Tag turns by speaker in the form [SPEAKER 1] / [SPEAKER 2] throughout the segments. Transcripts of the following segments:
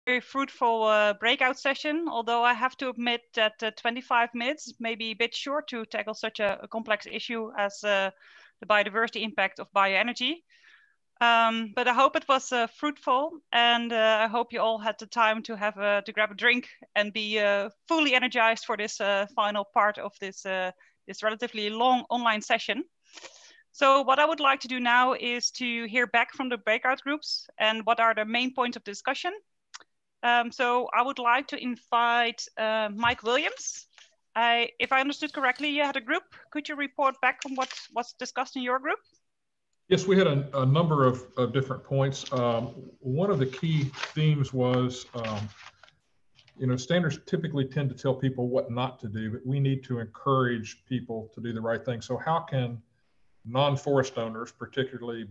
[SPEAKER 1] very fruitful breakout session, although I have to admit that 25 minutes may be a bit short to tackle such a complex issue as the biodiversity impact of bioenergy. But I hope it was fruitful, and I hope you all had the time to have to grab a drink and be fully energized for this final part of this this relatively long online session. So what I would like to do now is to hear back from the breakout groups and what are the main points of discussion. So I would like to invite Mike Williams. If I understood correctly, you had a group. Could you report back on what was discussed in your group?
[SPEAKER 2] Yes, we had a number of different points. One of the key themes was, standards typically tend to tell people what not to do, but we need to encourage people to do the right thing. So how can non-forest owners, particularly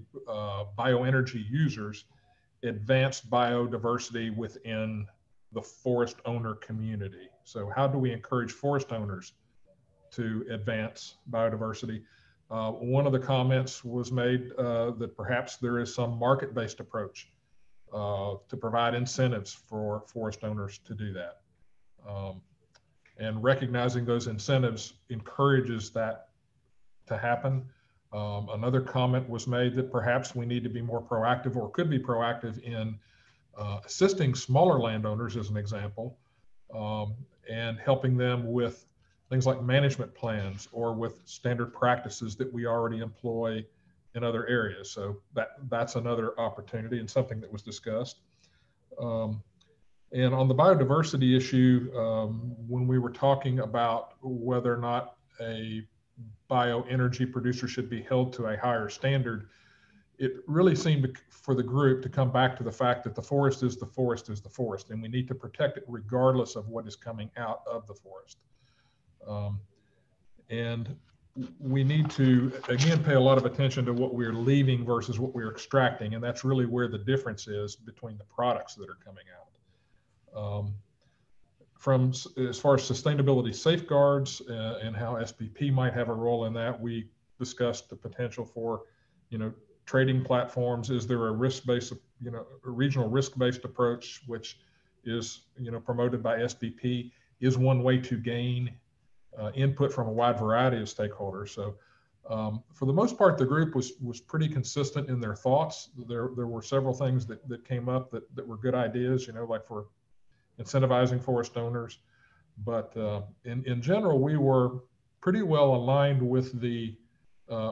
[SPEAKER 2] bioenergy users, advance biodiversity within the forest owner community? So how do we encourage forest owners to advance biodiversity? One of the comments was made that perhaps there is some market-based approach to provide incentives for forest owners to do that. And recognizing those incentives encourages that to happen. Another comment was made that perhaps we need to be more proactive, or could be proactive, in assisting smaller landowners, as an example, and helping them with things like management plans or with standard practices that we already employ in other areas. So that's another opportunity and something that was discussed. And on the biodiversity issue, when we were talking about whether or not a bioenergy producer should be held to a higher standard, it really seemed for the group to come back to the fact that the forest is the forest is the forest, and we need to protect it regardless of what is coming out of the forest. And we need to, again, pay a lot of attention to what we're leaving versus what we're extracting, and that's really where the difference is between the products that are coming out. From as far as sustainability safeguards and how SBP might have a role in that, we discussed the potential for, trading platforms. Is there a risk-based, a regional risk-based approach, which is, promoted by SBP, is one way to gain input from a wide variety of stakeholders. So for the most part, the group was pretty consistent in their thoughts. There were several things that came up that were good ideas, like for incentivizing forest owners. But in general, we were pretty well aligned with the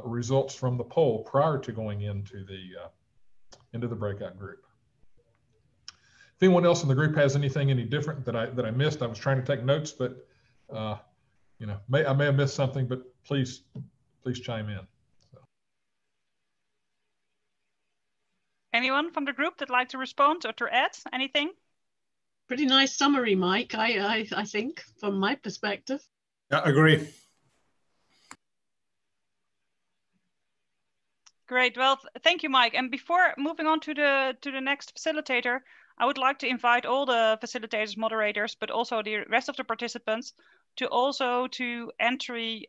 [SPEAKER 2] results from the poll prior to going into the breakout group. If anyone else in the group has anything any different that I missed, I was trying to take notes, but I may have missed something, but please chime in. So.
[SPEAKER 1] Anyone from the group that'd like to respond or to add anything?
[SPEAKER 3] Pretty nice summary, Mike, I think, from my perspective.
[SPEAKER 4] Yeah, I agree.
[SPEAKER 1] Great. Well, thank you, Mike. And before moving on to the next facilitator, I would like to invite all the facilitators, moderators, but also the rest of the participants to entry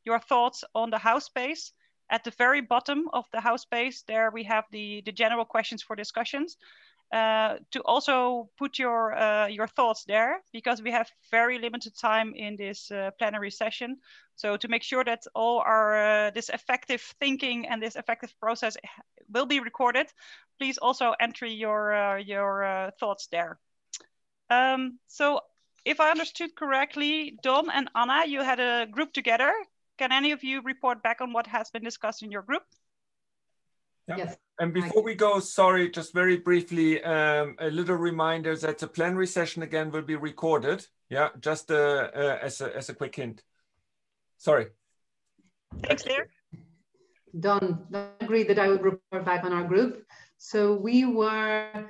[SPEAKER 1] your thoughts on the house space. At the very bottom of the house space, there we have the general questions for discussions. To also put your thoughts there, because we have very limited time in this plenary session. So to make sure that all our this effective thinking and this effective process will be recorded, please also enter your thoughts there. So if I understood correctly, Don and Anna, you had a group together. Can any of you report back on what has been discussed in your group?
[SPEAKER 5] Yeah.
[SPEAKER 6] Yes.
[SPEAKER 5] And before we go, sorry, just very briefly, a little reminder that the plenary session again will be recorded. Yeah, just as a quick hint. Sorry.
[SPEAKER 1] Thanks, Claire.
[SPEAKER 6] Don, I agree that I would report back on our group. So we were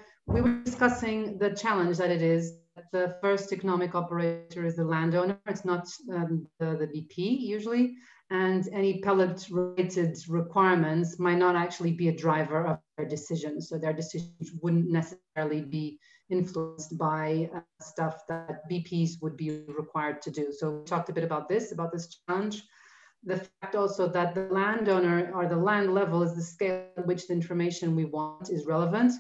[SPEAKER 6] discussing the challenge that it is. The first economic operator is the landowner. It's not the BP usually. And any pellet-related requirements might not actually be a driver of their decisions. So their decisions wouldn't necessarily be influenced by stuff that BPs would be required to do. So we talked a bit about this challenge. The fact also that the landowner or the land level is the scale at which the information we want is relevant.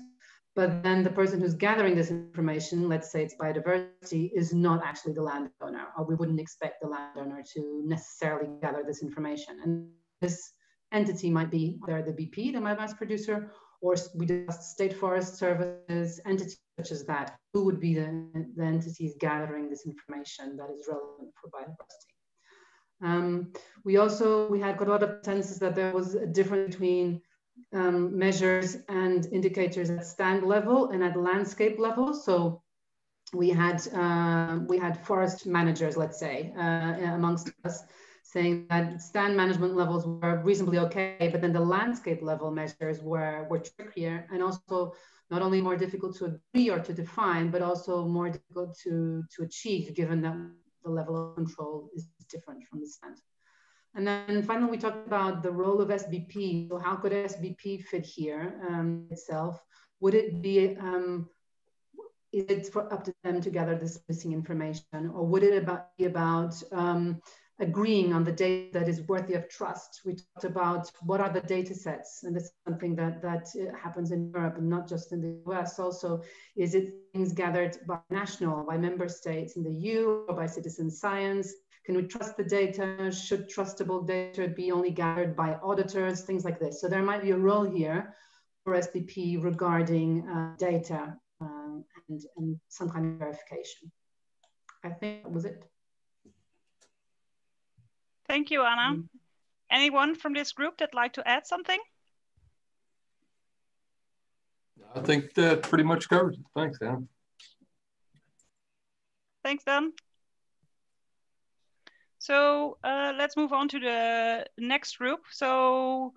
[SPEAKER 6] but then the person who's gathering this information, let's say it's biodiversity, is not actually the landowner, or we wouldn't expect the landowner to necessarily gather this information. And this entity might be either the BP, the biomass producer, or we discussed state forest services, entities such as that. Who would be the entities gathering this information that is relevant for biodiversity? We had quite a lot of consensus that there was a difference between measures and indicators at stand level and at landscape level. So we had forest managers, let's say, amongst us, saying that stand management levels were reasonably okay, but then the landscape level measures were trickier, and also not only more difficult to agree or to define, but also more difficult to achieve, given that the level of control is different from the stand. And then finally, we talked about the role of SBP. So how could SBP fit here itself? Would it be, is it up to them to gather this missing information? Or would it be about agreeing on the data that is worthy of trust? We talked about what are the data sets, and this is something that happens in Europe and not just in the US also. Is it things gathered by member states in the EU, or by citizen science? Can we trust the data? Should trustable data be only gathered by auditors? Things like this. So there might be a role here for SBP regarding data and some kind of verification. I think that was it.
[SPEAKER 1] Thank you, Anna. Anyone from this group that'd like to add something?
[SPEAKER 4] I think that pretty much covers it. Thanks, Dan.
[SPEAKER 1] Thanks, Dan. So let's move on to the next group. So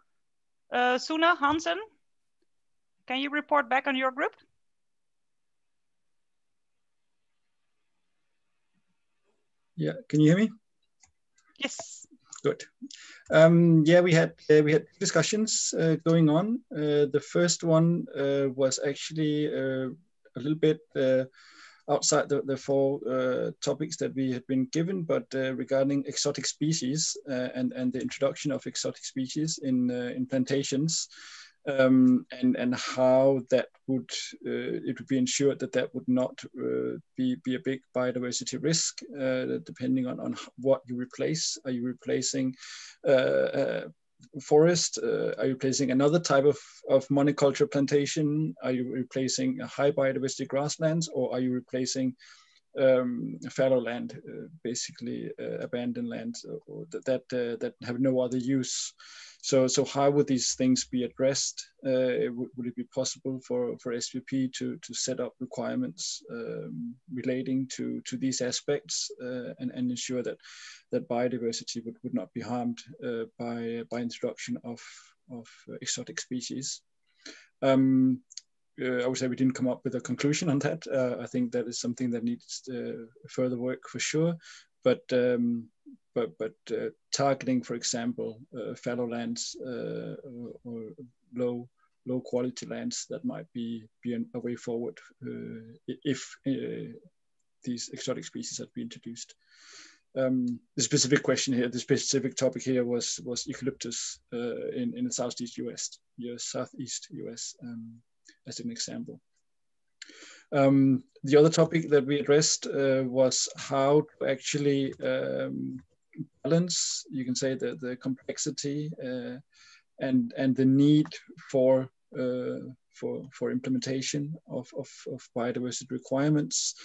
[SPEAKER 1] Sune Hansen, can you report back on your group?
[SPEAKER 7] Yeah, can you hear me?
[SPEAKER 1] Yes.
[SPEAKER 7] Good. Yeah, we had discussions going on. The first one was actually a little bit outside the four topics that we had been given, but regarding exotic species and the introduction of exotic species in plantations, and how that would it would be ensured that that would not be a big biodiversity risk, depending on what you replace. Are you replacing forest? Are you replacing another type of monoculture plantation? Are you replacing high biodiversity grasslands, or are you replacing fallow land, basically abandoned lands or that have no other use? So how would these things be addressed? Would it be possible for SVP to set up requirements relating to these aspects and ensure that biodiversity would not be harmed by introduction of exotic species? I would say we didn't come up with a conclusion on that. I think that is something that needs further work for sure. But targeting, for example, fallow lands or low quality lands, that might be a way forward if these exotic species have been introduced. The specific question here, the specific topic here was eucalyptus in the southeast US, as an example. The other topic that we addressed was how to actually balance, you can say, the complexity and the need for implementation of biodiversity requirements.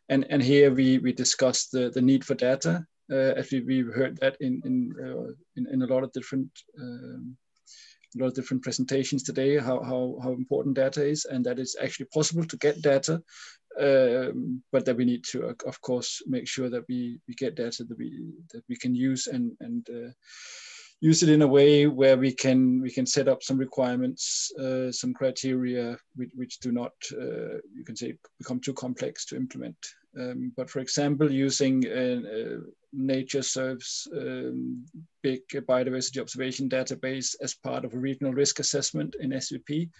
[SPEAKER 7] And here we discussed the need for data. Actually, we've heard that in a lot of different presentations today, how important data is, and that it's actually possible to get data, but that we need to, of course, make sure that we get data that we can use and use it in a way where we can set up some requirements, some criteria which do not, you can say, become too complex to implement. But for example, using NatureServe's big biodiversity observation database as part of a regional risk assessment in SVP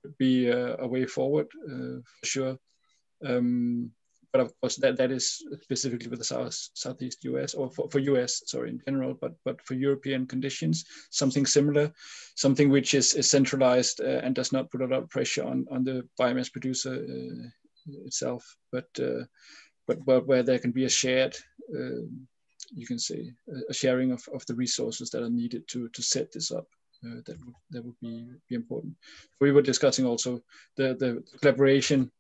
[SPEAKER 7] would be a way forward, for sure. of course that is specifically for the Southeast US, or for US, sorry, in general, but for European conditions, something similar, something which is centralized and does not put a lot of pressure on the biomass producer itself, but where there can be a shared, you can say, a sharing of the resources that are needed to set this up. That would be important. We were discussing also the collaboration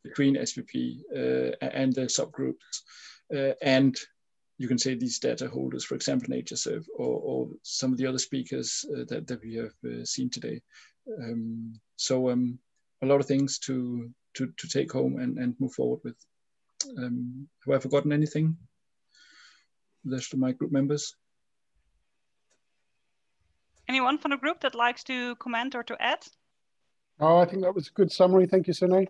[SPEAKER 7] between SPP and the subgroups, and you can say these data holders, for example, NatureServe, or some of the other speakers that we have seen today. So a lot of things to take home and move forward with. Have I forgotten anything? The rest of my group members?
[SPEAKER 1] Anyone from the group that likes to comment or to add?
[SPEAKER 8] Oh, I think that was a good summary. Thank you, Sune.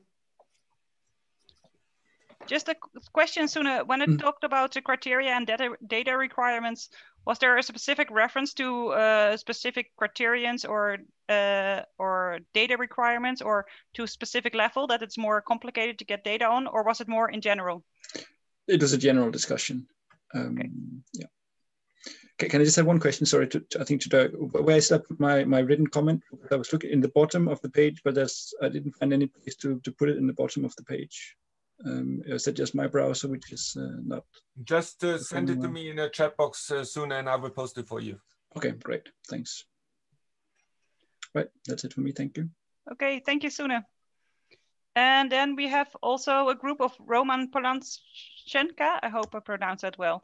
[SPEAKER 1] Just a question, Sune. When it talked about the criteria and data requirements, was there a specific reference to specific criterions or data requirements, or to a specific level that it's more complicated to get data on, or was it more in general?
[SPEAKER 7] It was a general discussion.
[SPEAKER 1] Okay.
[SPEAKER 7] Yeah. Can I just have one question? Sorry, I think to Dirk. Where is that my written comment? I was looking in the bottom of the page, but I didn't find any place to put it in the bottom of the page. Is that just my browser, which is not?
[SPEAKER 5] Just send it to me in a chat box soon, and I will post it for you.
[SPEAKER 7] Okay, great. Thanks. Right, that's it for me. Thank you.
[SPEAKER 1] Okay, thank you, Sune. And then we have also a group of Roman Polanchenka. I hope I pronounced that well.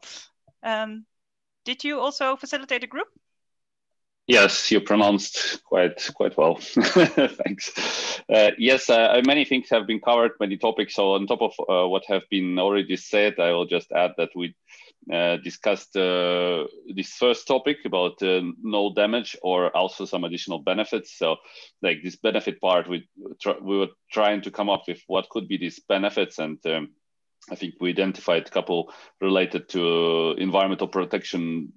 [SPEAKER 1] Did you also facilitate a group?
[SPEAKER 9] Yes, you pronounced quite well. Thanks. Yes, many things have been covered, many topics. So on top of what have been already said, I will just add that we discussed this first topic about no damage, or also some additional benefits. So like this benefit part, we were trying to come up with what could be these benefits, and I think we identified a couple related to environmental protection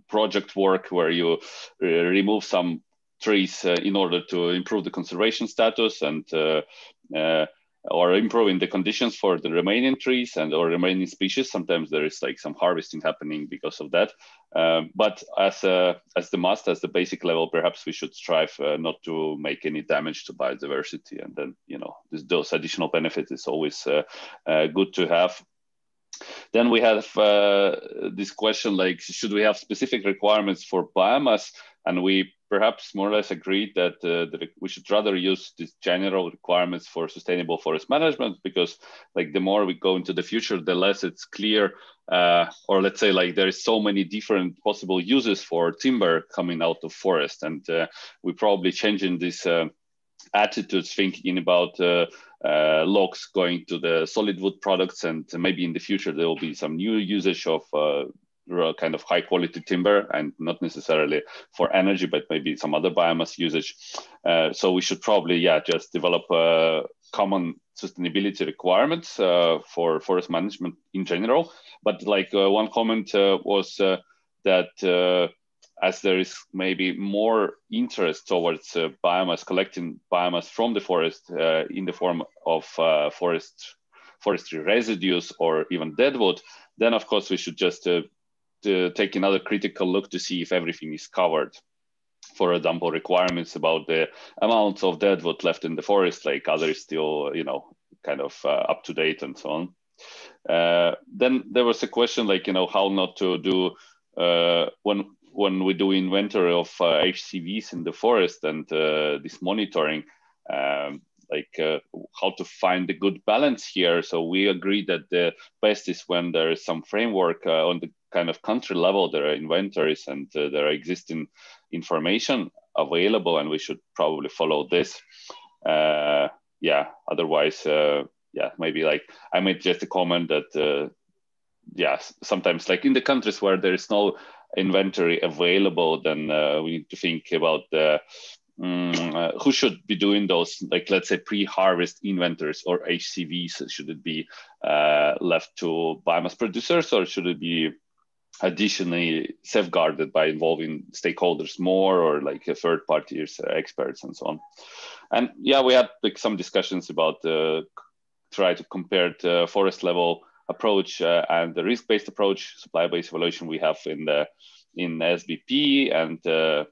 [SPEAKER 9] project work, where you remove some trees in order to improve the conservation status, and or improving the conditions for the remaining trees and or remaining species. Sometimes there is like some harvesting happening because of that. But as the basic level, perhaps we should strive not to make any damage to biodiversity. And then, you know, those additional benefits is always good to have. Then we have this question, like, should we have specific requirements for biomass? And we perhaps more or less agreed that, we should rather use these general requirements for sustainable forest management, because like the more we go into the future, the less it's clear, or let's say like there is so many different possible uses for timber coming out of forest. And we're probably changing this attitudes, thinking about logs going to the solid wood products, and maybe in the future there will be some new usage of kind of high quality timber, and not necessarily for energy, but maybe some other biomass usage. So we should probably, just develop common sustainability requirements for forest management in general. But like one comment was that as there is maybe more interest towards biomass, collecting biomass from the forest in the form of forestry residues or even deadwood, then of course we should just take another critical look to see if everything is covered. For example, requirements about the amounts of deadwood left in the forest, like others still, you know, kind of up to date and so on. Then there was a question like, you know, how not to do when we do inventory of HCVs in the forest and this monitoring, how to find the good balance here. So we agree that the best is when there is some framework on the kind of country level, there are inventories and there are existing information available, and we should probably follow this. Otherwise, maybe like I made just a comment that, sometimes like in the countries where there is no inventory available, then we need to think about who should be doing those, like let's say pre-harvest inventories or HCVs. Should it be left to biomass producers, or should it be additionally safeguarded by involving stakeholders more, or like third parties, experts and so on? And we had like some discussions about try to compare the forest level approach and the risk-based approach, supply-based evaluation we have in SBP. And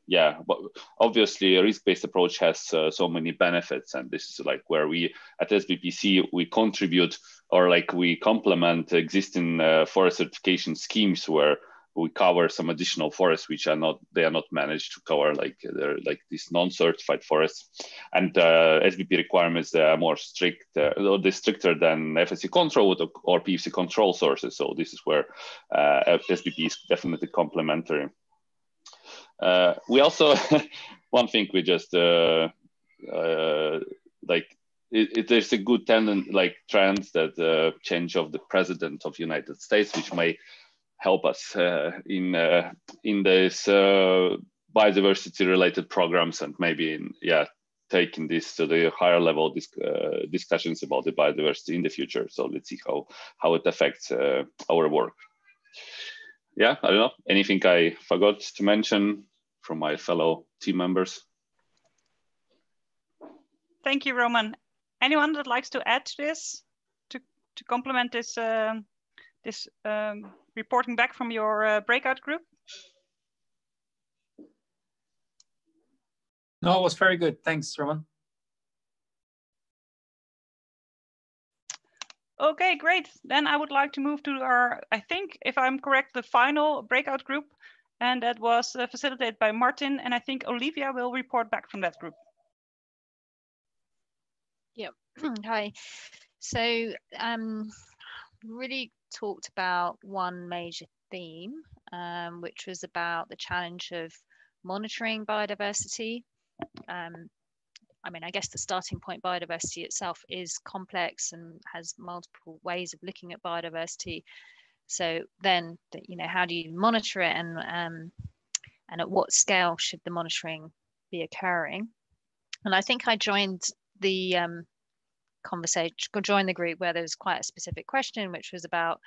[SPEAKER 9] yeah, but obviously a risk-based approach has so many benefits, and this is like where we at SBPC we contribute, or like we complement existing forest certification schemes where we cover some additional forests which are not managed to cover, like they're like these non-certified forests. And SBP requirements are more strict, or they're stricter than FSC control or PFC control sources. So this is where SBP is definitely complementary. We also one thing we just like there's a good trend that change of the president of the United States, which may help us in this biodiversity related programs, and maybe taking this to the higher level discussions about the biodiversity in the future. So let's see how it affects our work. Yeah, I don't know, anything I forgot to mention from my fellow team members?
[SPEAKER 1] Thank you, Roman. Anyone that likes to add to this, to complement this reporting back from your breakout group?
[SPEAKER 10] No, it was very good. Thanks, Roman.
[SPEAKER 1] Okay, great. Then I would like to move to our, I think, if I'm correct, the final breakout group, and that was facilitated by Martin, and I think Olivia will report back from that group.
[SPEAKER 11] Yep. Hi. So really talked about one major theme, which was about the challenge of monitoring biodiversity. I mean, I guess the starting point, biodiversity itself, is complex and has multiple ways of looking at biodiversity. So then, you know, how do you monitor it, and at what scale should the monitoring be occurring? And I think I joined the joined the group where there was quite a specific question, which was about,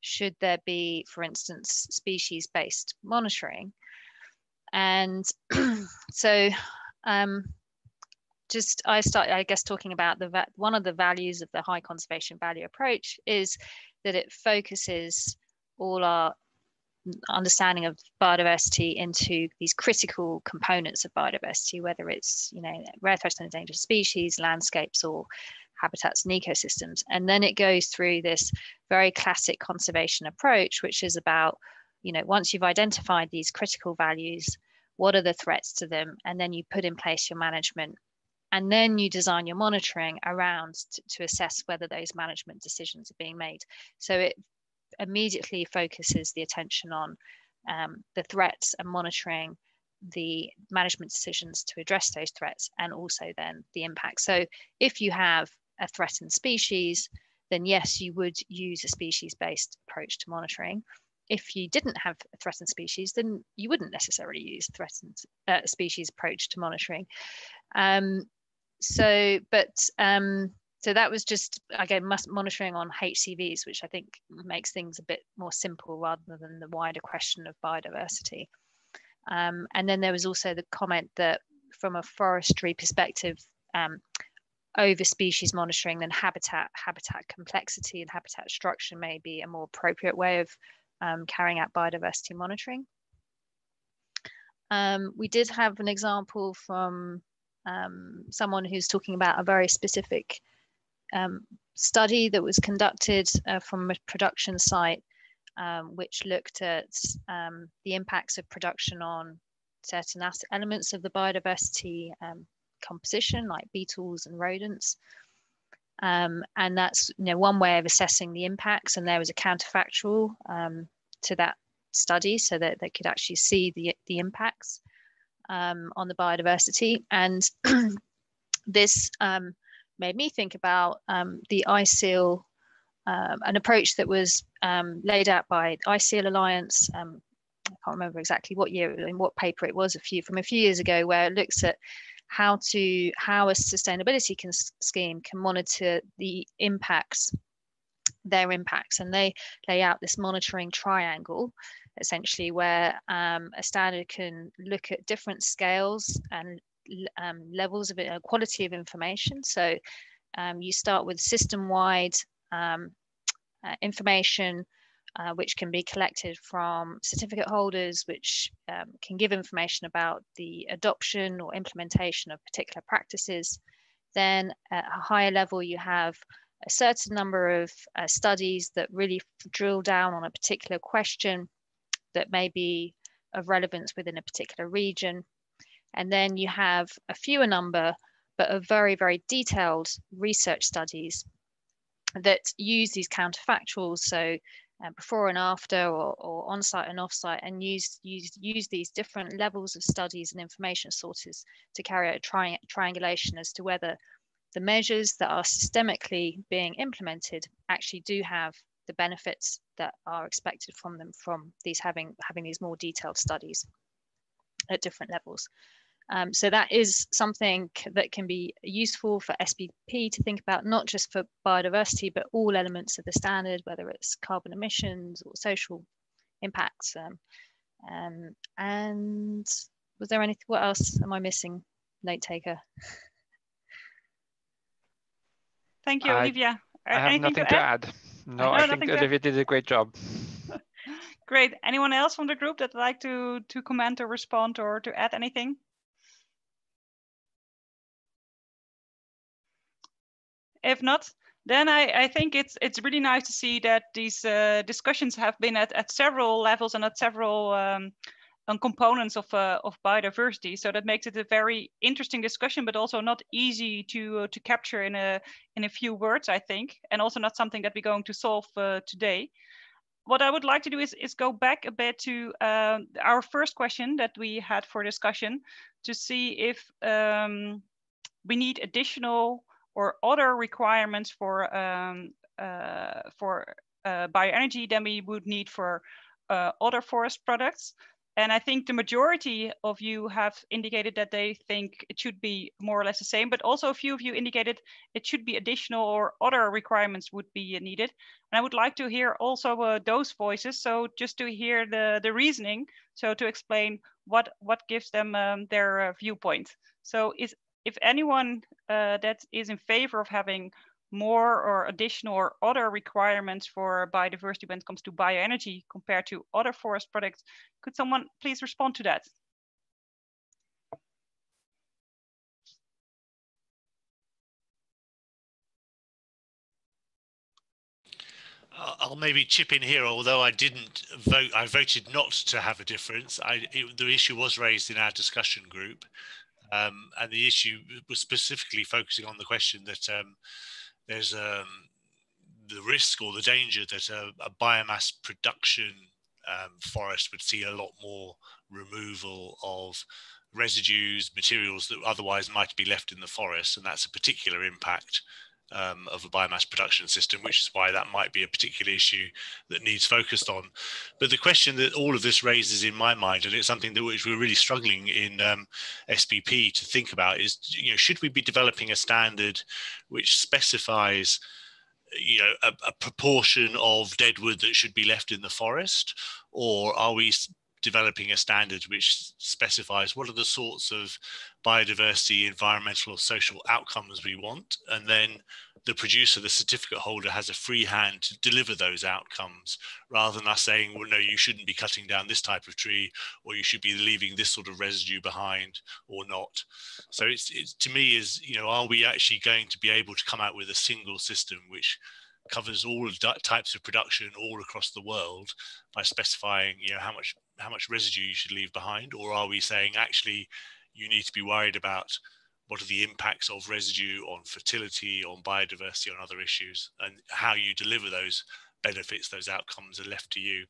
[SPEAKER 11] should there be, for instance, species-based monitoring? And so I started, I guess, talking about one of the values of the high conservation value approach is that it focuses all our understanding of biodiversity into these critical components of biodiversity, whether it's, you know, rare, threatened, and endangered species, landscapes, or habitats and ecosystems. And then it goes through this very classic conservation approach, which is about, you know, once you've identified these critical values, what are the threats to them? And then you put in place your management. And then you design your monitoring around to assess whether those management decisions are being made. So it immediately focuses the attention on the threats and monitoring the management decisions to address those threats, and also then the impact. So if you have a threatened species, then yes, you would use a species-based approach to monitoring. If you didn't have a threatened species, then you wouldn't necessarily use threatened species approach to monitoring. So that was just, again, monitoring on HCVs, which I think makes things a bit more simple rather than the wider question of biodiversity. And then there was also the comment that from a forestry perspective, over species monitoring, then habitat complexity and habitat structure may be a more appropriate way of carrying out biodiversity monitoring. We did have an example from someone who's talking about a very specific study that was conducted from a production site, which looked at the impacts of production on certain elements of the biodiversity composition, like beetles and rodents. And that's, you know, one way of assessing the impacts. And there was a counterfactual to that study, so that they could actually see the impacts on the biodiversity. And this made me think about the ISEAL, an approach that was laid out by the ISEAL Alliance. I can't remember exactly what year and what paper it was, from a few years ago, where it looks at how a sustainability scheme can monitor the impacts, their impacts, and they lay out this monitoring triangle, essentially, where a standard can look at different scales and levels of quality of information. So you start with system-wide information, which can be collected from certificate holders, which can give information about the adoption or implementation of particular practices. Then at a higher level, you have a certain number of studies that really drill down on a particular question that may be of relevance within a particular region. And then you have a fewer number, but of very, very detailed research studies that use these counterfactuals, so before and after, or on-site and off-site, and use these different levels of studies and information sources to carry out a triangulation as to whether the measures that are systemically being implemented actually do have the benefits that are expected from them from these having these more detailed studies at different levels. So that is something that can be useful for SBP to think about, not just for biodiversity, but all elements of the standard, whether it's carbon emissions or social impacts. And was there anything, what else am I missing, note taker?
[SPEAKER 1] Thank you, Olivia.
[SPEAKER 12] I have nothing to add. No, I think Olivia did a great job.
[SPEAKER 1] Great. Anyone else from the group that would like to comment or respond or to add anything? If not, then I think it's really nice to see that these discussions have been at several levels and at several components of biodiversity. So that makes it a very interesting discussion, but also not easy to capture in a few words, I think, and also not something that we're going to solve today. What I would like to do is go back a bit to our first question that we had for discussion, to see if we need additional or other requirements for bioenergy than we would need for other forest products. And I think the majority of you have indicated that they think it should be more or less the same, but also a few of you indicated it should be additional or other requirements would be needed. And I would like to hear also those voices. So just to hear the reasoning, so to explain what gives them their viewpoint. So if anyone that is in favor of having more or additional or other requirements for biodiversity when it comes to bioenergy compared to other forest products, could someone please respond to that?
[SPEAKER 13] I'll maybe chip in here, although I didn't vote. I voted not to have a difference. The issue was raised in our discussion group. And the issue was specifically focusing on the question that there's the risk or the danger that a biomass production forest would see a lot more removal of residues, materials that otherwise might be left in the forest, and that's a particular impact of a biomass production system, which is why that might be a particular issue that needs focused on. But the question that all of this raises in my mind, and it's something that which we're really struggling in SBP to think about, is, should we be developing a standard which specifies a proportion of dead wood that should be left in the forest, or are we developing a standard which specifies what are the sorts of biodiversity, environmental or social outcomes we want, and then the producer, the certificate holder, has a free hand to deliver those outcomes, rather than us saying, well, no, you shouldn't be cutting down this type of tree, or you should be leaving this sort of residue behind, or not. So it's to me is, are we actually going to be able to come out with a single system which covers all of types of production all across the world by specifying, how much residue you should leave behind? Or are we saying, actually, you need to be worried about what are the impacts of residue on fertility, on biodiversity, on other issues, and how you deliver those benefits, those outcomes are left to you.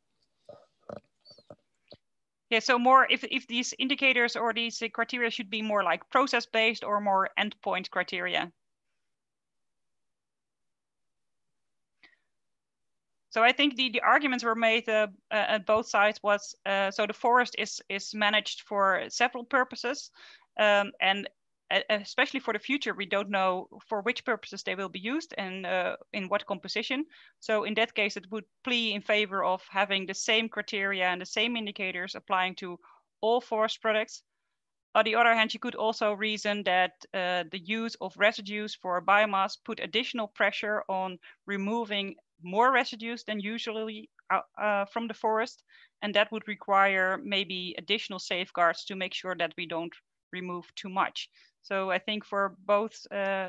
[SPEAKER 1] Yeah, so more if these indicators or these criteria should be more like process-based or more endpoint criteria. So I think the arguments were made at both sides was, so the forest is managed for several purposes, and especially for the future, we don't know for which purposes they will be used and in what composition. So in that case, it would plea in favor of having the same criteria and the same indicators applying to all forest products. On the other hand, you could also reason that the use of residues for biomass put additional pressure on removing more residues than usually from the forest, and that would require maybe additional safeguards to make sure that we don't remove too much. So I think for both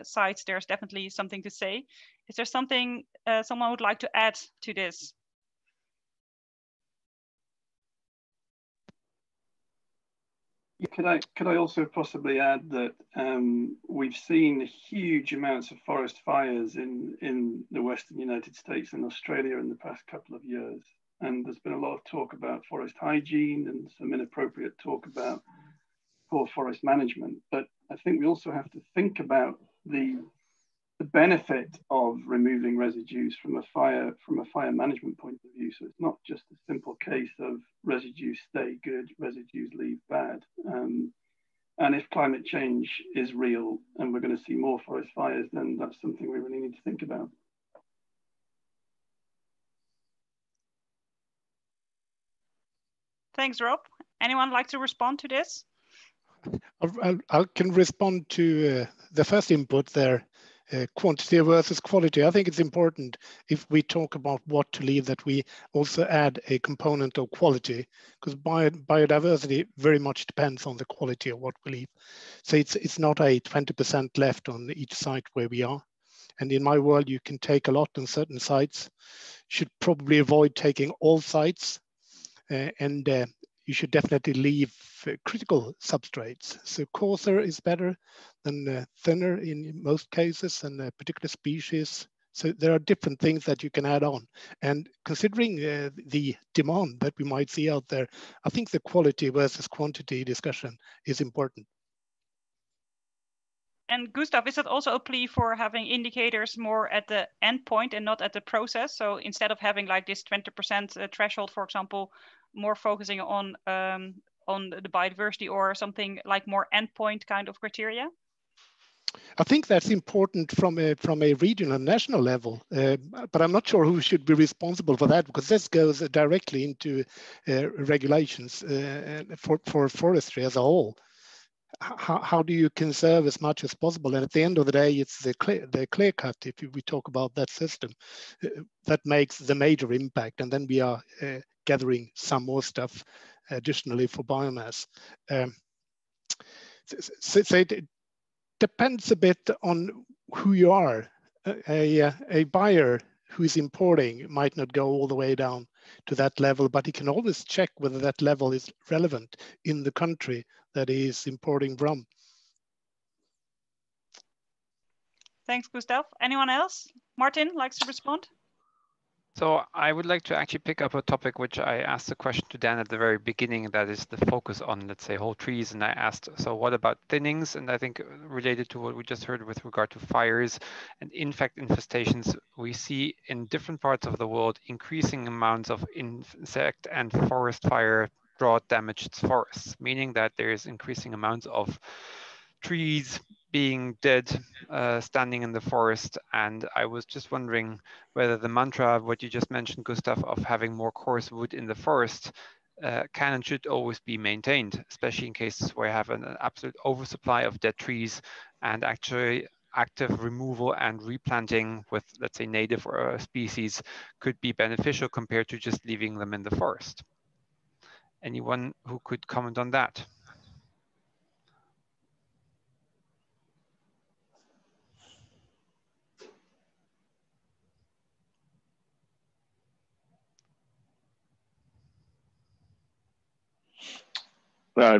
[SPEAKER 1] sides, there's definitely something to say. Is there something someone would like to add to this?
[SPEAKER 14] Could I also possibly add that we've seen huge amounts of forest fires in the Western United States and Australia in the past couple of years. And there's been a lot of talk about forest hygiene and some inappropriate talk about poor forest management. But I think we also have to think about the benefit of removing residues from a fire management point of view. So it's not just a simple case of residues stay good, residues leave bad. And if climate change is real and we're going to see more forest fires, then that's something we really need to think about.
[SPEAKER 1] Thanks, Rob. Anyone like to respond to this?
[SPEAKER 8] I can respond to the first input there. Quantity versus quality. I think it's important if we talk about what to leave that we also add a component of quality, because biodiversity very much depends on the quality of what we leave. So it's not a 20% left on each site where we are. And in my world, you can take a lot on certain sites. Should probably avoid taking all sites, and you should definitely leave critical substrates. So coarser is better than thinner in most cases, and particular species. So there are different things that you can add on. And considering the demand that we might see out there, I think the quality versus quantity discussion is important.
[SPEAKER 1] And Gustav, is it also a plea for having indicators more at the end point and not at the process? So instead of having like this 20% threshold, for example, more focusing on the biodiversity or something like more endpoint kind of criteria?
[SPEAKER 8] I think that's important from a regional and national level, but I'm not sure who should be responsible for that, because this goes directly into regulations for forestry as a whole. How do you conserve as much as possible? And at the end of the day, it's the clear cut, if we talk about that system, that makes the major impact. And then we are gathering some more stuff additionally for biomass. So it depends a bit on who you are. A buyer who is importing might not go all the way down to that level, but he can always check whether that level is relevant in the country that he is importing from.
[SPEAKER 1] Thanks, Gustav. Anyone else? Martin likes to respond?
[SPEAKER 12] So I would like to actually pick up a topic which I asked a question to Dan at the very beginning, that is the focus on, let's say, whole trees. And I asked, so what about thinnings? And I think related to what we just heard with regard to fires and insect infestations, we see in different parts of the world increasing amounts of insect and forest fire drought damaged forests, meaning that there is increasing amounts of trees being dead, standing in the forest. And I was just wondering whether the mantra, what you just mentioned, Gustav, of having more coarse wood in the forest can and should always be maintained, especially in cases where you have an absolute oversupply of dead trees, and actually active removal and replanting with, let's say, native species could be beneficial compared to just leaving them in the forest. Anyone who could comment on that?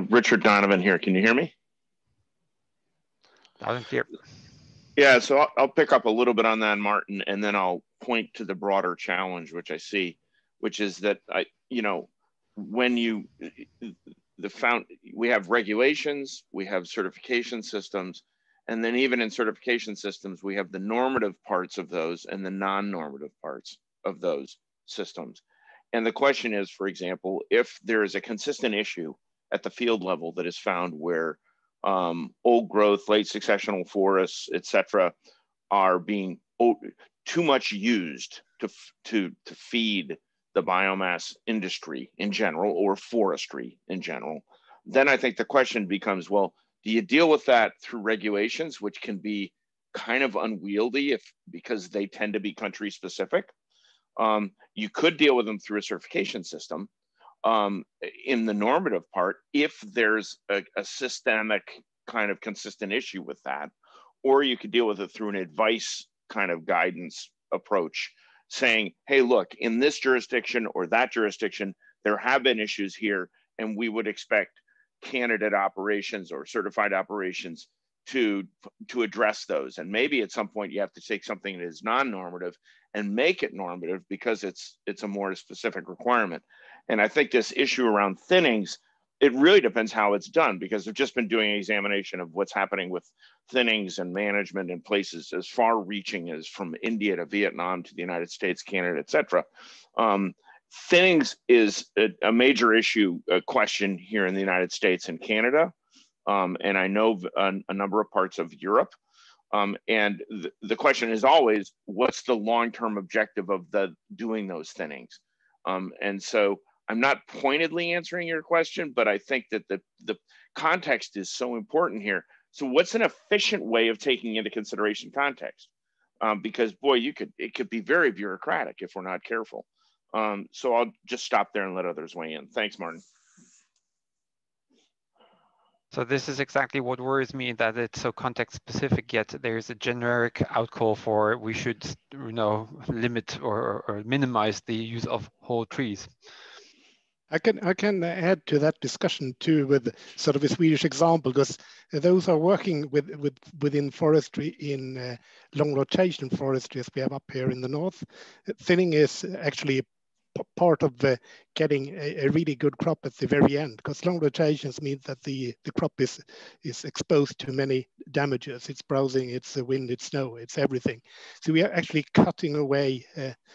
[SPEAKER 15] Richard Donovan here. Can you hear me?
[SPEAKER 12] Loud and clear.
[SPEAKER 15] Yeah, so I'll pick up a little bit on that, Martin, and then I'll point to the broader challenge, which I see, which is that when we have regulations, we have certification systems, and then even in certification systems, we have the normative parts of those and the non-normative parts of those systems. And the question is, for example, if there is a consistent issue at the field level that is found where old growth, late successional forests, et cetera, are being too much used to feed the biomass industry in general, or forestry in general, then I think the question becomes, well, do you deal with that through regulations, which can be kind of unwieldy because they tend to be country specific? You could deal with them through a certification system in the normative part if there's a systemic kind of consistent issue with that, or you could deal with it through an advice kind of guidance approach, saying, hey, look, in this jurisdiction or that jurisdiction, there have been issues here, and we would expect candidate operations or certified operations to address those. And maybe at some point you have to take something that is non-normative and make it normative because it's a more specific requirement. And I think this issue around thinnings, it really depends how it's done, because they've just been doing an examination of what's happening with thinnings and management in places as far reaching as from India to Vietnam to the United States, Canada, et cetera. Thinnings is a major issue, question here in the United States and Canada. And I know a number of parts of Europe. And the question is always, what's the long-term objective of doing those thinnings? And so I'm not pointedly answering your question, but I think that the context is so important here. So what's an efficient way of taking into consideration context? Because boy, it could be very bureaucratic if we're not careful. So I'll just stop there and let others weigh in. Thanks, Martin.
[SPEAKER 12] So this is exactly what worries me, that it's so context specific, yet there's a generic outcall for we should, limit or minimize the use of whole trees.
[SPEAKER 8] I can add to that discussion too with sort of a Swedish example, because those are working within forestry in long rotation forestry, as we have up here in the north. Thinning is actually part of getting a really good crop at the very end, because long rotations mean that the crop is exposed to many damages. It's browsing, it's the wind, it's snow, it's everything. So we are actually cutting away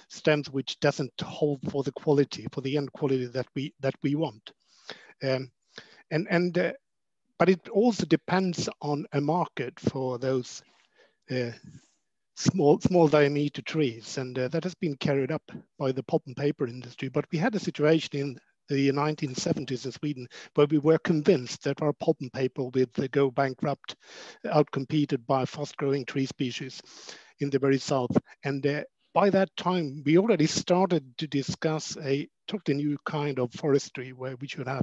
[SPEAKER 8] stems which doesn't hold for the quality, for the end quality that we want. But it also depends on a market for those small diameter trees, and that has been carried up by the pulp and paper industry. But we had a situation in the 1970s in Sweden where we were convinced that our pulp and paper would go bankrupt, outcompeted by fast-growing tree species in the very south. And by that time, we already started to discuss a totally new kind of forestry where we should have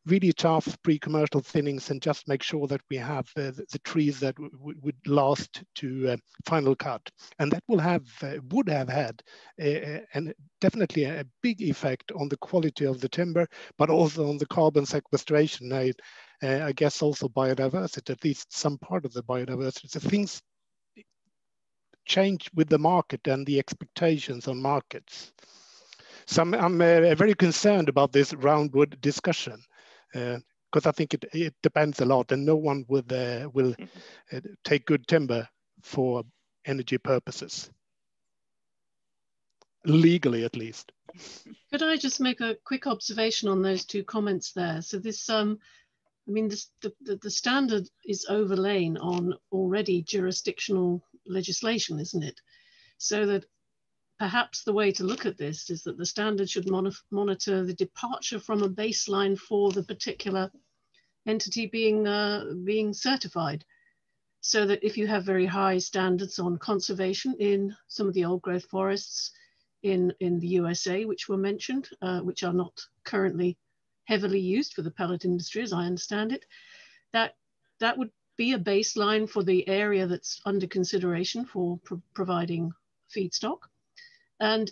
[SPEAKER 8] really tough pre-commercial thinnings and just make sure that we have the trees that would last to final cut. And that would have had and definitely a big effect on the quality of the timber, but also on the carbon sequestration. I guess also biodiversity, at least some part of the biodiversity. So things change with the market and the expectations on markets. So I'm very concerned about this roundwood discussion, because I think it depends a lot, and no one will take good timber for energy purposes, legally at least.
[SPEAKER 3] Could I just make a quick observation on those two comments there? So this, I mean, the standard is overlain on already jurisdictional legislation, isn't it? So that perhaps the way to look at this is that the standard should monitor the departure from a baseline for the particular entity being certified. So that if you have very high standards on conservation in some of the old growth forests in the USA, which were mentioned, which are not currently heavily used for the pellet industry, as I understand it, that would be a baseline for the area that's under consideration for providing feedstock. And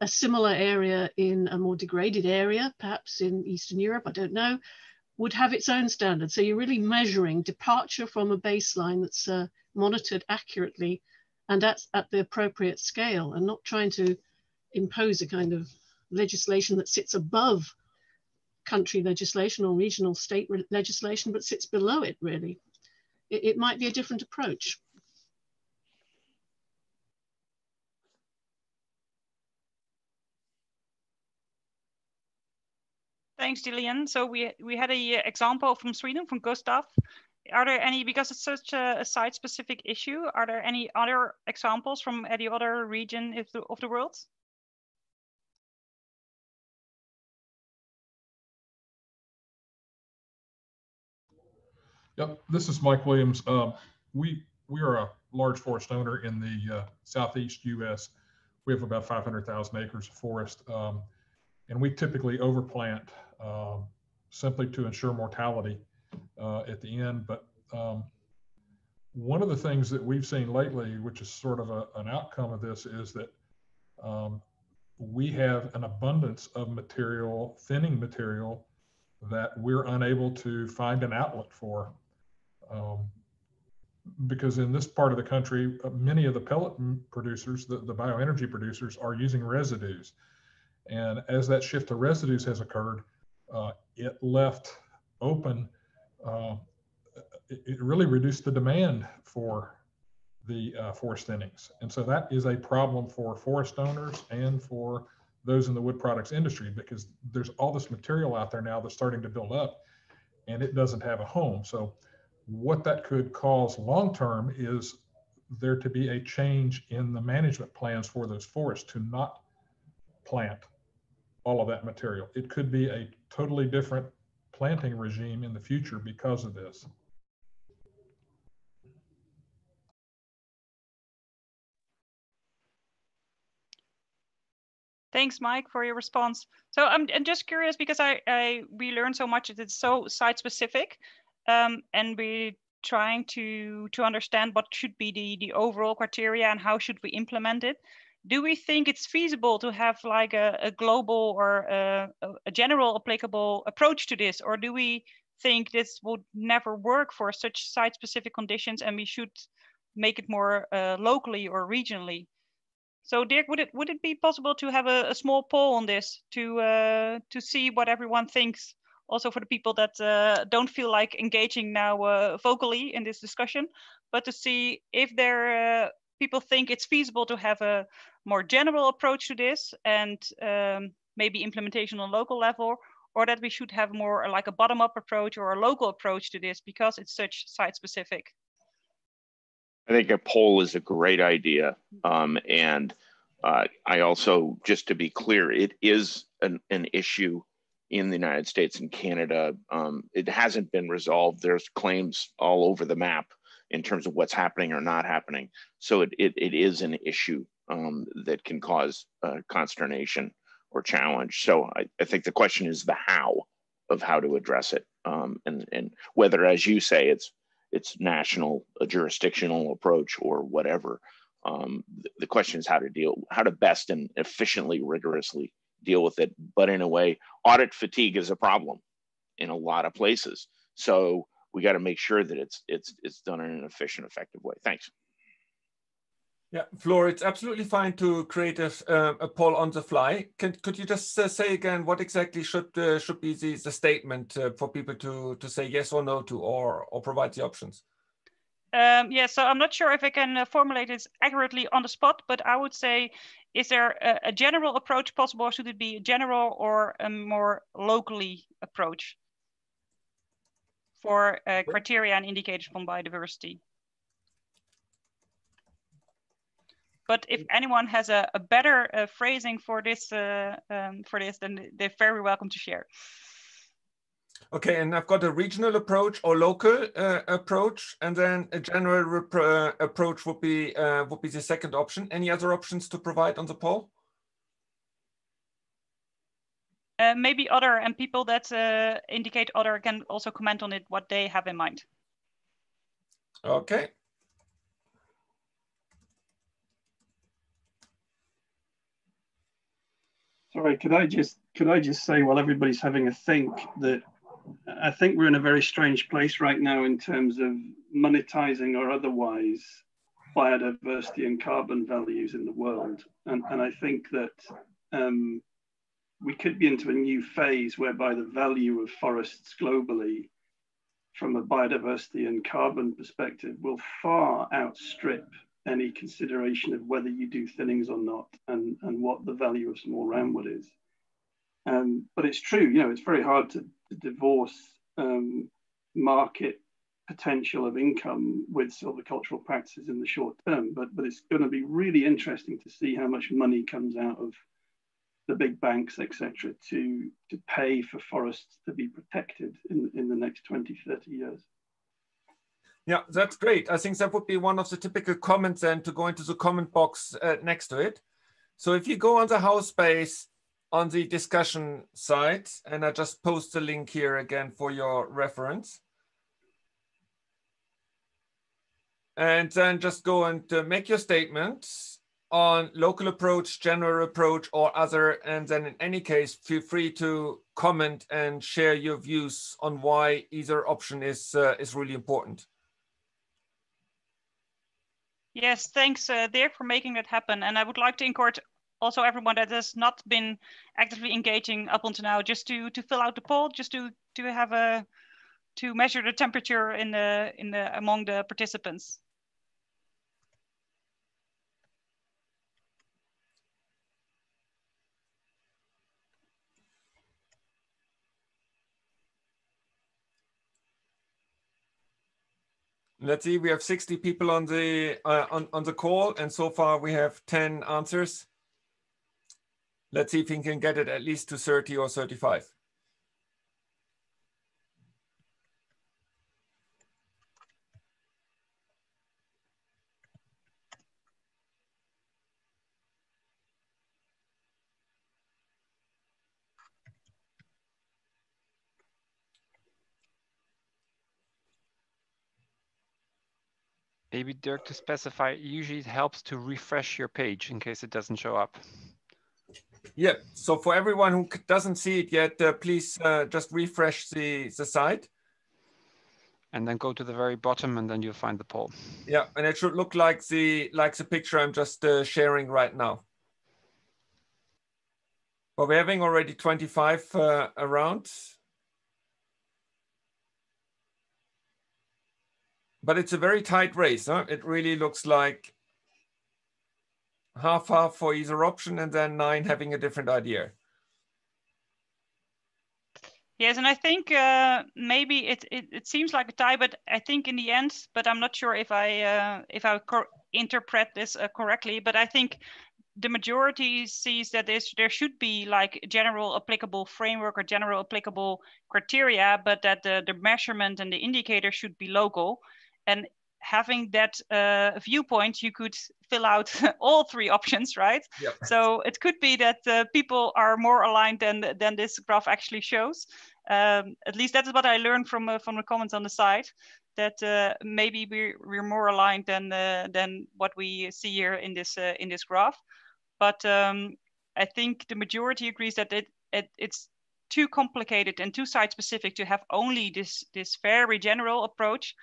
[SPEAKER 3] a similar area in a more degraded area, perhaps in Eastern Europe, I don't know, would have its own standards. So you're really measuring departure from a baseline that's monitored accurately and at the appropriate scale, and not trying to impose a kind of legislation that sits above country legislation or regional state legislation, but sits below it, really. It might be a different approach.
[SPEAKER 1] Thanks, Gillian. So we had a example from Sweden, from Gustav. Are there any, because it's such a site-specific issue, are there any other examples from any other region of the world?
[SPEAKER 2] Yep, this is Mike Williams. We are a large forest owner in the southeast U.S. We have about 500,000 acres of forest, and we typically overplant simply to ensure mortality at the end. But one of the things that we've seen lately, which is sort of an outcome of this, is that we have an abundance of material, thinning material, that we're unable to find an outlet for. Because in this part of the country, many of the pellet producers, the bioenergy producers, are using residues. And as that shift to residues has occurred, it left open, it really reduced the demand for the forest thinnings. And so that is a problem for forest owners and for those in the wood products industry, because there's all this material out there now that's starting to build up and it doesn't have a home. So what that could cause long-term is there to be a change in the management plans for those forests to not plant all of that material. It could be a totally different planting regime in the future because of this.
[SPEAKER 1] Thanks, Mike, for your response. So I'm just curious, because we learned so much that it's so site specific, and we're trying to understand what should be the overall criteria and how should we implement it. Do we think it's feasible to have like a global or a general applicable approach to this, or do we think this would never work for such site specific conditions and we should make it more locally or regionally? So Dirk, would it be possible to have a small poll on this to see what everyone thinks, also for the people that don't feel like engaging now vocally in this discussion, but to see if there people think it's feasible to have a more general approach to this and maybe implementation on local level, or that we should have more like a bottom-up approach or a local approach to this because it's such site-specific?
[SPEAKER 15] I think a poll is a great idea. And I also, just to be clear, it is an issue in the United States and Canada. It hasn't been resolved. There's claims all over the map in terms of what's happening or not happening. So it is an issue that can cause consternation or challenge. So I think the question is the how of how to address it. And whether, as you say, it's national, a jurisdictional approach or whatever. The question is how to best and efficiently, rigorously deal with it. But in a way, audit fatigue is a problem in a lot of places. So we got to make sure that it's done in an efficient, effective way. Thanks.
[SPEAKER 5] Yeah, Flor, it's absolutely fine to create a poll on the fly. Could you just say again what exactly should be the statement for people to say yes or no to, or provide the options?
[SPEAKER 1] Yeah, so I'm not sure if I can formulate this accurately on the spot, but I would say, is there a general approach possible, or should it be a general or a more locally approach for criteria and indicators from biodiversity? But if anyone has a better phrasing for this, then they're very welcome to share.
[SPEAKER 5] Okay, and I've got a regional approach or local approach, and then a general approach would be the second option. Any other options to provide on the poll?
[SPEAKER 1] Maybe other, and people that indicate other can also comment on it, what they have in mind.
[SPEAKER 5] Okay.
[SPEAKER 14] Sorry, could I just say, while everybody's having a think, that I think we're in a very strange place right now in terms of monetizing or otherwise biodiversity and carbon values in the world. And I think that we could be into a new phase whereby the value of forests globally from a biodiversity and carbon perspective will far outstrip any consideration of whether you do thinnings or not, and what the value of small roundwood is. But it's true, it's very hard to divorce market potential of income with silvicultural practices in the short term, but it's going to be really interesting to see how much money comes out of the big banks, etc., to pay for forests to be protected in the next 20, 30 years.
[SPEAKER 5] Yeah, that's great. I think that would be one of the typical comments then, to go into the comment box next to it. So if you go on the house space on the discussion site, and I just post the link here again for your reference. And then just go and make your statements on local approach, general approach, or other. And then in any case, feel free to comment and share your views on why either option is really important.
[SPEAKER 1] Yes, thanks, Dirk, for making that happen. And I would like to encourage also everyone that has not been actively engaging up until now, just to fill out the poll, just to have to measure the temperature in the among the participants.
[SPEAKER 5] Let's see, we have 60 people on the call, and so far we have 10 answers. Let's see if we can get it at least to 30 or 35.
[SPEAKER 12] Maybe, Dirk, to specify, usually it helps to refresh your page in case it doesn't show up.
[SPEAKER 5] Yeah, so for everyone who doesn't see it yet, please just refresh the site.
[SPEAKER 12] And then go to the very bottom, and then you'll find the poll.
[SPEAKER 5] Yeah, and it should look like the picture I'm just sharing right now. But we're having already 25 around. But it's a very tight race. Huh? It really looks like half for either option, and then 9 having a different idea.
[SPEAKER 1] Yes, and I think maybe it seems like a tie, but I think in the end, but I'm not sure if I interpret this correctly. But I think the majority sees that there should be like general applicable framework or general applicable criteria, but that the measurement and the indicator should be local. And having that viewpoint, you could fill out all 3 options, right?
[SPEAKER 5] Yep.
[SPEAKER 1] So it could be that people are more aligned than this graph actually shows. At least that is what I learned from the comments on the site, that maybe we're more aligned than what we see here in this graph. But I think the majority agrees that it's too complicated and too site specific to have only this very general approach.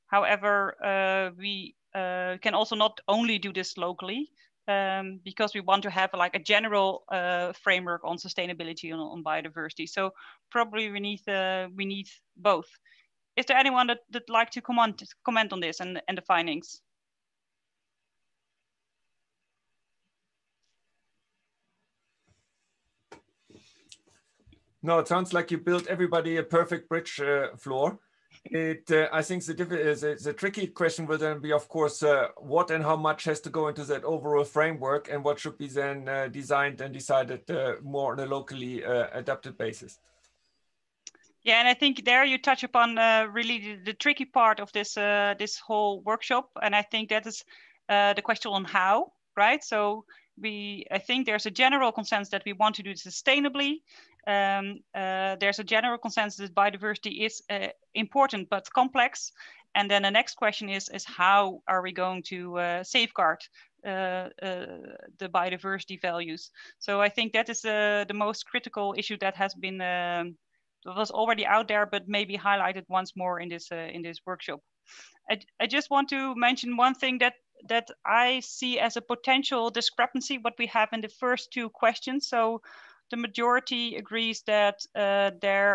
[SPEAKER 1] However, we can also not only do this locally, because we want to have like a general framework on sustainability and on biodiversity. So probably we need both. Is there anyone that like to comment on this and the findings?
[SPEAKER 5] No, it sounds like you built everybody a perfect bridge, Floor. I think the tricky question will then be, of course, what and how much has to go into that overall framework, and what should be then designed and decided more on a locally adapted basis.
[SPEAKER 1] Yeah, and I think there you touch upon really the tricky part of this whole workshop, and I think that is the question on how, right? So I think there's a general consensus that we want to do it sustainably. There's a general consensus that biodiversity is important but complex, and then the next question is how are we going to safeguard the biodiversity values? So I think that is the most critical issue that has been was already out there, but maybe highlighted once more in this workshop. I just want to mention one thing that I see as a potential discrepancy what we have in the first 2 questions. So the majority agrees that the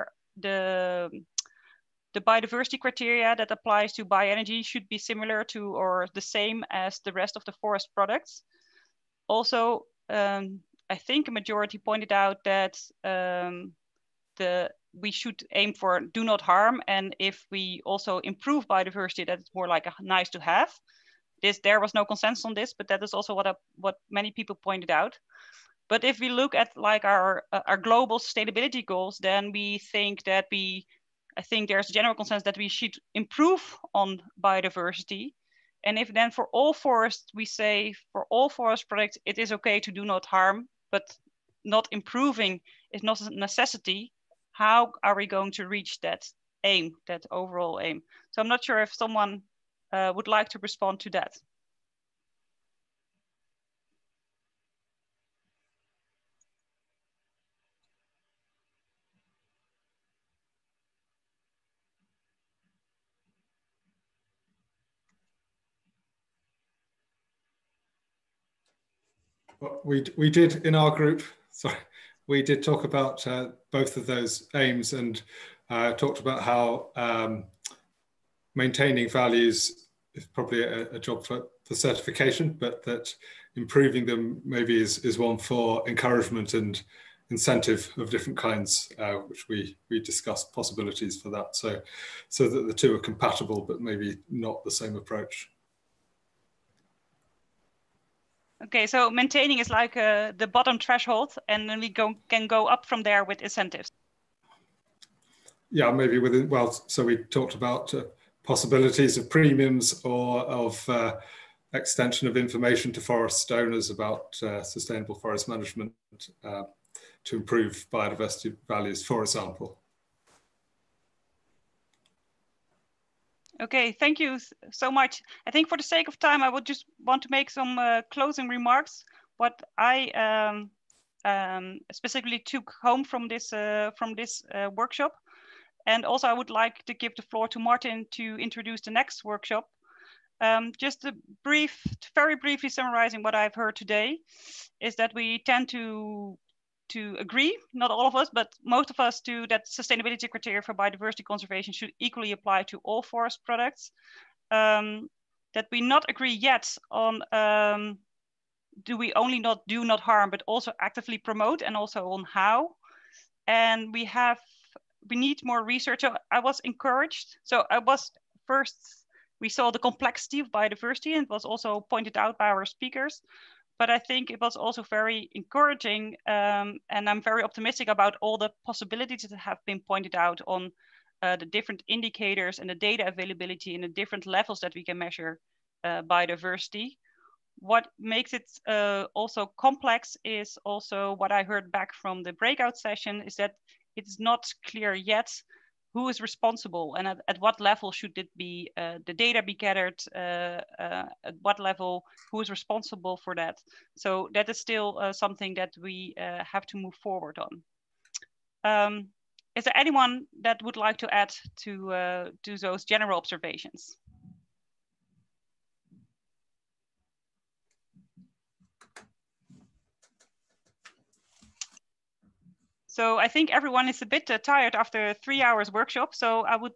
[SPEAKER 1] biodiversity criteria that applies to bioenergy should be similar to or the same as the rest of the forest products. Also, I think a majority pointed out that we should aim for do not harm, and if we also improve biodiversity, that it's more like a nice to have. There was no consensus on this, but that is also what many people pointed out. But if we look at like our global sustainability goals, then we think that we I think there's a general consensus that we should improve on biodiversity. And if then for all forests, we say for all forest products, it is okay to do not harm, but not improving is not a necessity, how are we going to reach that aim, that overall aim? So I'm not sure if someone would like to respond to that.
[SPEAKER 16] Well, we did in our group, sorry, we did talk about both of those aims and talked about how maintaining values is probably a job for certification, but that improving them maybe is one for encouragement and incentive of different kinds, which we discussed possibilities for that. So that the two are compatible, but maybe not the same approach.
[SPEAKER 1] Okay, so maintaining is like the bottom threshold, and then we can go up from there with incentives.
[SPEAKER 16] Yeah, maybe within, well, so we talked about possibilities of premiums or of extension of information to forest owners about sustainable forest management to improve biodiversity values, for example.
[SPEAKER 1] Okay, thank you so much. I think for the sake of time, I would just want to make some closing remarks. What I specifically took home from this workshop. And also I would like to give the floor to Martin to introduce the next workshop. Just very briefly summarizing what I've heard today is that we tend to agree, not all of us, but most of us, to that sustainability criteria for biodiversity conservation should equally apply to all forest products. That we not agree yet on do we only not do not harm, but also actively promote, and also on how. And we need more research. So I was encouraged. So we saw the complexity of biodiversity, and it was also pointed out by our speakers. But I think it was also very encouraging, and I'm very optimistic about all the possibilities that have been pointed out on the different indicators and the data availability and the different levels that we can measure biodiversity. What makes it also complex is also what I heard back from the breakout session, is that it's not clear yet who is responsible, and at what level should it be, the data be gathered, at what level, who is responsible for that. So that is still something that we have to move forward on. Is there anyone that would like to add to those general observations? So I think everyone is a bit tired after 3 hours workshop. So I would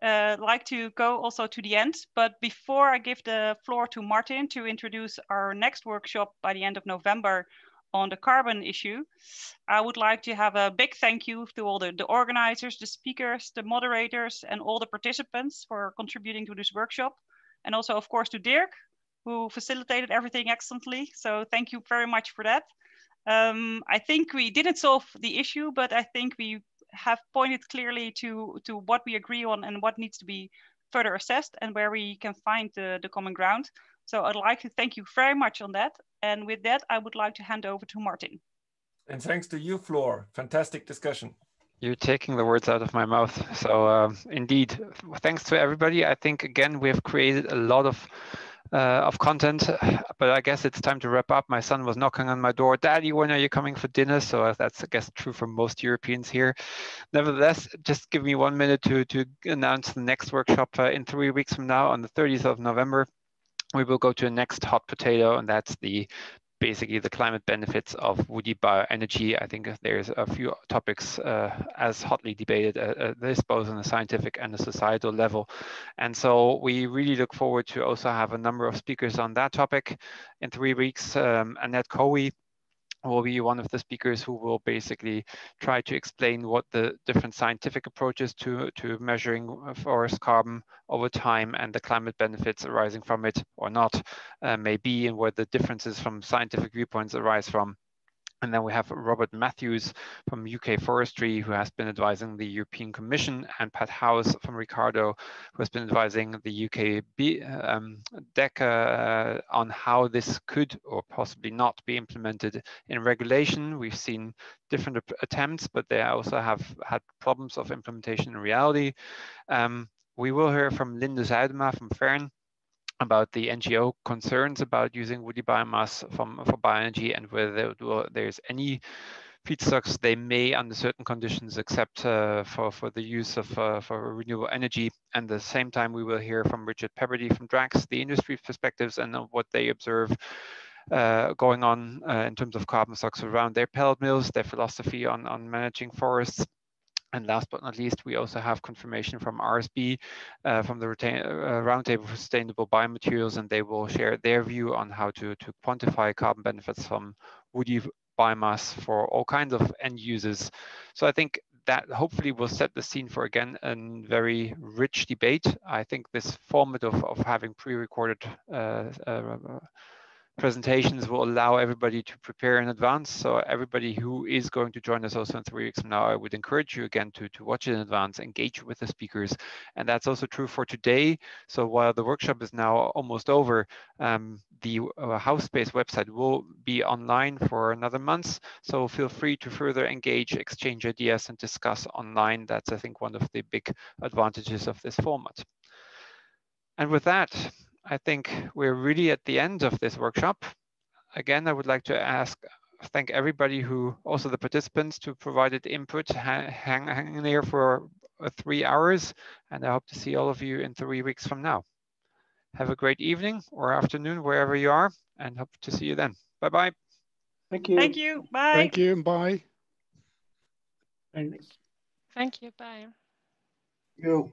[SPEAKER 1] like to go also to the end. But before I give the floor to Martin to introduce our next workshop by the end of November on the carbon issue, I would like to have a big thank you to all the organizers, the speakers, the moderators, and all the participants for contributing to this workshop. And also, of course, to Dirk, who facilitated everything excellently. So thank you very much for that. I think we didn't solve the issue, but I think we have pointed clearly to what we agree on and what needs to be further assessed and where we can find the common ground. So I'd like to thank you very much on that. And with that, I would like to hand over to Martin.
[SPEAKER 5] And thanks to you, Floor. Fantastic discussion.
[SPEAKER 12] You're taking the words out of my mouth. So indeed, thanks to everybody. I think, again, we have created a lot of content, but I guess it's time to wrap up. My son was knocking on my door, "Daddy, when are you coming for dinner?" So that's, I guess, true for most Europeans here. Nevertheless, just give me 1 minute to announce the next workshop in 3 weeks from now on the 30th of November. We will go to the next hot potato, and that's basically the climate benefits of woody bioenergy. I think there's a few topics as hotly debated this, both on a scientific and a societal level. And so we really look forward to also have a number of speakers on that topic in 3 weeks. Annette Cowie will be one of the speakers who will basically try to explain what the different scientific approaches to measuring forest carbon over time and the climate benefits arising from it or not may be, and where the differences from scientific viewpoints arise from. And then we have Robert Matthews from UK Forestry, who has been advising the European Commission, and Pat House from Ricardo, who has been advising the UK DECA on how this could or possibly not be implemented in regulation. We've seen different attempts, but they also have had problems of implementation in reality. We will hear from Linde Zuidema from Fern about the NGO concerns about using woody biomass for bioenergy, and whether there's any feedstocks they may, under certain conditions, accept for the use of for renewable energy. And at the same time, we will hear from Richard Pepperdy from Drax, the industry perspectives and what they observe going on in terms of carbon stocks around their pellet mills, their philosophy on managing forests. And last but not least, we also have confirmation from RSB, from the Roundtable for Sustainable Biomaterials, and they will share their view on how to quantify carbon benefits from woody biomass for all kinds of end users. So I think that hopefully will set the scene for, again, a very rich debate. I think this format of having pre-recorded presentations will allow everybody to prepare in advance. So everybody who is going to join us also in 3 weeks from now, I would encourage you again to watch it in advance, engage with the speakers. And that's also true for today. So while the workshop is now almost over, the House Space website will be online for another month. So feel free to further engage, exchange ideas and discuss online. That's, I think, one of the big advantages of this format. And with that, I think we're really at the end of this workshop. Again, I would like to thank everybody who, also the participants, who provided input, hang there for 3 hours, and I hope to see all of you in 3 weeks from now. Have a great evening or afternoon, wherever you are, and hope to see you then. Bye-bye.
[SPEAKER 1] Thank you. Thank you. Bye.
[SPEAKER 8] Thank you. Bye.
[SPEAKER 10] Thanks.
[SPEAKER 17] Thank you. Bye.
[SPEAKER 10] You.